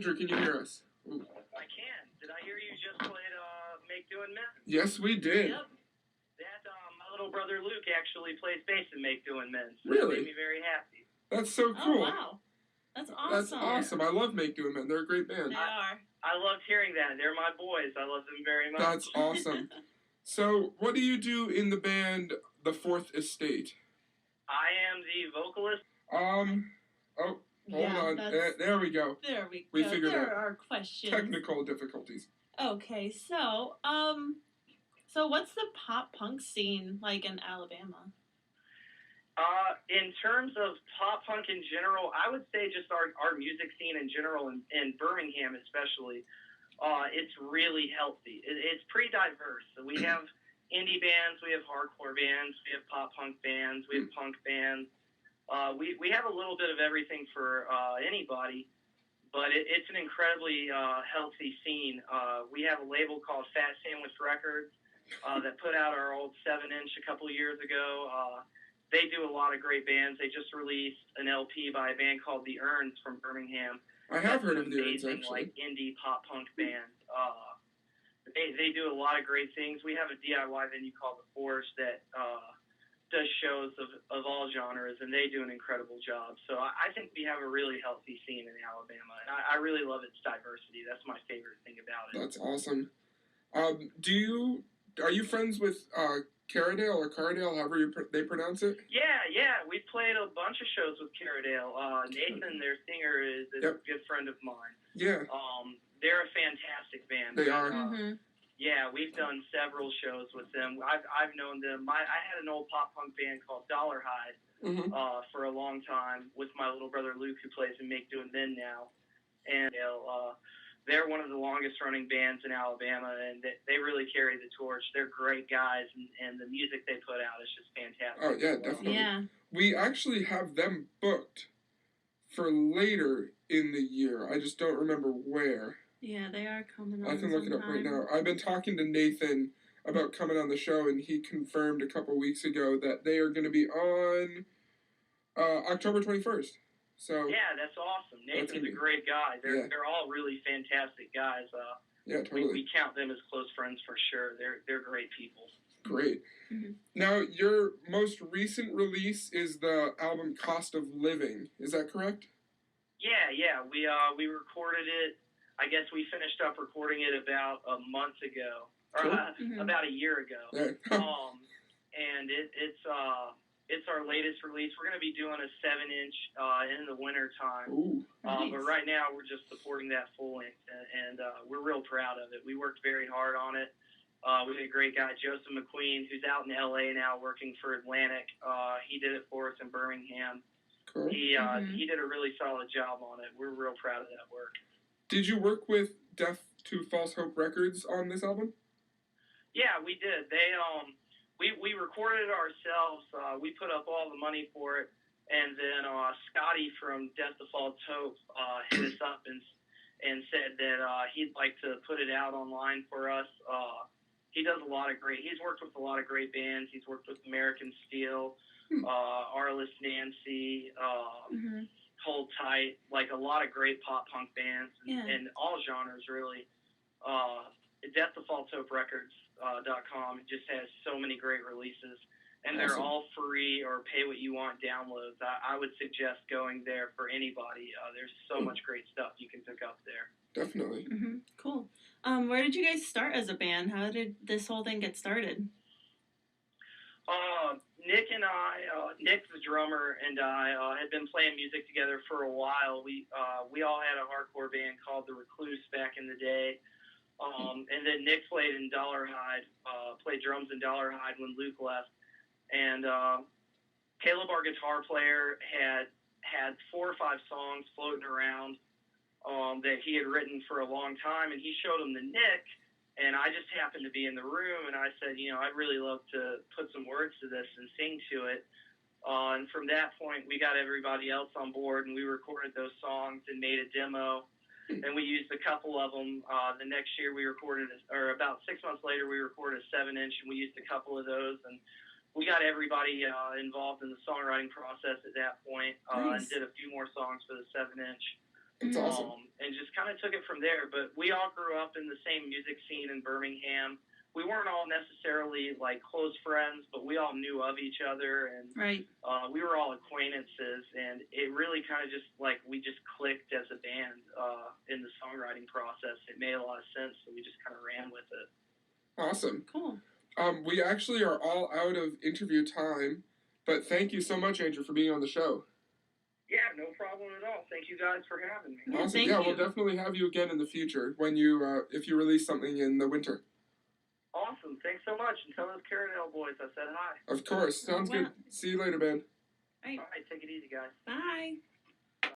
Andrew, can you hear us? Ooh. I can. Did I hear you just played Make Do and Men's? Yes, we did. Yep. That my little brother Luke actually plays bass in Make Do and Men's. So really? That made me very happy. That's so cool. Oh, wow. That's awesome. That's awesome. I love Make Do and Men. They're a great band. They are. I loved hearing that. They're my boys. I love them very much. That's awesome. So, what do you do in the band The Fourth Estate? I am the vocalist. Hold on. There we go. There we go. We figured there out. are questions. Technical difficulties. Okay, so what's the pop punk scene like in Alabama? In terms of pop punk in general, I would say just our music scene in general, in Birmingham especially, it's really healthy. It's pretty diverse. So we have indie bands, we have hardcore bands, we have pop punk bands, we have punk bands. We have a little bit of everything for anybody, but it's an incredibly healthy scene. We have a label called Fat Sandwich Records that put out our old 7-inch a couple of years ago. They do a lot of great bands. They just released an LP by a band called The Urns from Birmingham. I have heard of The Urns, actually. Like indie pop punk band. They do a lot of great things. We have a DIY venue called The Forge that does shows of all genres, and they do an incredible job. So I think we have a really healthy scene in Alabama, and I really love its diversity. That's my favorite thing about it. That's awesome. Are you friends with Caradale or Cardale, however they pronounce it? Yeah. We played a bunch of shows with Caradale. Nathan, their singer, is a good friend of mine. Yeah. They're a fantastic band. They are. Yeah, we've done several shows with them. I've known them. I had an old pop punk band called Dollar Hide for a long time with my little brother Luke, who plays in Make Do and Men now. And they're one of the longest running bands in Alabama, and they really carry the torch. They're great guys, and the music they put out is just fantastic. Oh, yeah, definitely. Yeah. We actually have them booked for later in the year. I just don't remember where. Yeah, they are coming on. I can look it up right now. I've been talking to Nathan about coming on the show, and he confirmed a couple weeks ago that they are going to be on October 21st. So yeah, that's awesome. Nathan's a great guy. They're all really fantastic guys. Yeah, totally. We count them as close friends for sure. They're great people. Great. Mm-hmm. Now, your most recent release is the album Cost of Living. Is that correct? Yeah. We recorded it. I guess we finished up recording it about a month ago, or about a year ago. Yeah. And it's our latest release. We're going to be doing a 7-inch in the winter time. Ooh, nice. But right now we're just supporting that full length, and we're real proud of it. We worked very hard on it. We had a great guy, Joseph McQueen, who's out in L.A. now working for Atlantic. He did it for us in Birmingham. Cool. He did a really solid job on it. We're real proud of that work. Did you work with Death to False Hope Records on this album? Yeah, we did. We recorded it ourselves. We put up all the money for it, and then Scotty from Death to False Hope hit us up and said that he'd like to put it out online for us. He does he's worked with a lot of great bands. He's worked with American Steel, Arliss Nancy, Hold Tight, like a lot of great pop punk bands and all genres really. Death to False Hope Records.com just has so many great releases, and they're all free or pay what you want downloads. I would suggest going there for anybody. There's so much great stuff you can pick up there. Definitely. Mm-hmm. Cool. Where did you guys start as a band? How did this whole thing get started? Nick and I, Nick the drummer, and I had been playing music together for a while. We all had a hardcore band called The Recluse back in the day. And then Nick played in Dollar Hide, played drums in Dollar Hide when Luke left. And Caleb, our guitar player, had 4 or 5 songs floating around that he had written for a long time, and he showed them to Nick. And I just happened to be in the room, and I said, I'd really love to put some words to this and sing to it. And from that point, we got everybody else on board, and we recorded those songs and made a demo. And we used a couple of them. The next year, about 6 months later, we recorded a 7-inch, and we used a couple of those. And we got everybody involved in the songwriting process at that point, and did a few more songs for the 7-inch. That's awesome. And just kind of took it from there. But we all grew up in the same music scene in Birmingham. We weren't all necessarily like close friends, but we all knew of each other, and Right. We were all acquaintances, and it really kind of just like we just clicked as a band in the songwriting process. It made a lot of sense, so we just kind of ran with it. Awesome. Cool. We actually are all out of interview time, but thank you so much, Andrew, for being on the show. Yeah, no problem at all. Thank you guys for having me. Yeah, Awesome. thank Yeah, you. we'll definitely have you again in the future when you, if you release something in the winter. Awesome. Thanks so much. And tell those Caradale boys I said hi. Of course. Sounds good. See you later, man. Right. All right, take it easy, guys. Bye.